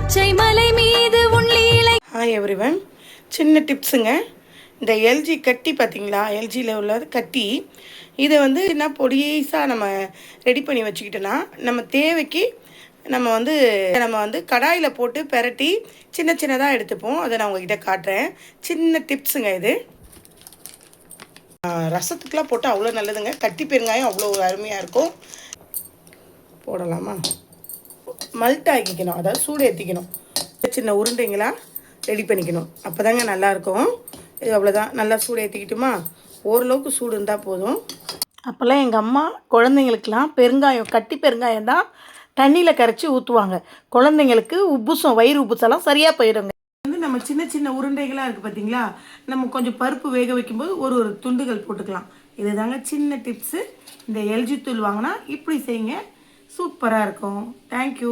பச்சை மலை மீது உன்லீலை. ஹாய் எவ்ரிவன், சின்ன டிப்ஸுங்க. இந்த எல்ஜி கட்டி பார்த்தீங்களா, எல்ஜியில் உள்ளது கட்டி. இதை வந்து என்ன பொடிசாக நம்ம ரெடி பண்ணி வச்சுக்கிட்டோன்னா நம்ம தேவைக்கு நம்ம வந்து கடாயில் போட்டு பெரட்டி சின்ன சின்னதாக எடுத்துப்போம். அதை நான் உங்ககிட்ட காட்டுறேன். சின்ன டிப்ஸுங்க இது. ரசத்துக்கெலாம் போட்டு அவ்வளோ நல்லதுங்க. கட்டி பெருங்காயம் அவ்வளோ அருமையாக இருக்கும். போடலாமா? மல்ட் ஆக்கிக்கணும், அதாவது சூடு ஏற்றிக்கணும். சின்ன உருண்டைங்களாக ரெடி பண்ணிக்கணும். அப்போ தாங்க நல்லாயிருக்கும். இது அவ்வளோதான். நல்லா சூடு ஏற்றிக்கிட்டுமா, ஓரளவுக்கு சூடு இருந்தால் போதும். அப்போல்லாம் எங்கள் அம்மா குழந்தைங்களுக்கெலாம் பெருங்காயம், கட்டி பெருங்காயம் தான் தண்ணியில் கரைச்சி ஊற்றுவாங்க. குழந்தைங்களுக்கு உப்புசம், வயிறு உப்புசெல்லாம் சரியாக போயிடுங்க. வந்து நம்ம சின்ன சின்ன உருண்டைகளாக இருக்குது பார்த்தீங்களா, நம்ம கொஞ்சம் பருப்பு வேக வைக்கும்போது ஒரு ஒரு துண்டுகள் போட்டுக்கலாம். இது தாங்க சின்ன டிப்ஸு. இந்த எல்ஜி தூள் வாங்கினா இப்படி செய்யுங்க, சூப்பராக இருக்கும். தேங்க்யூ.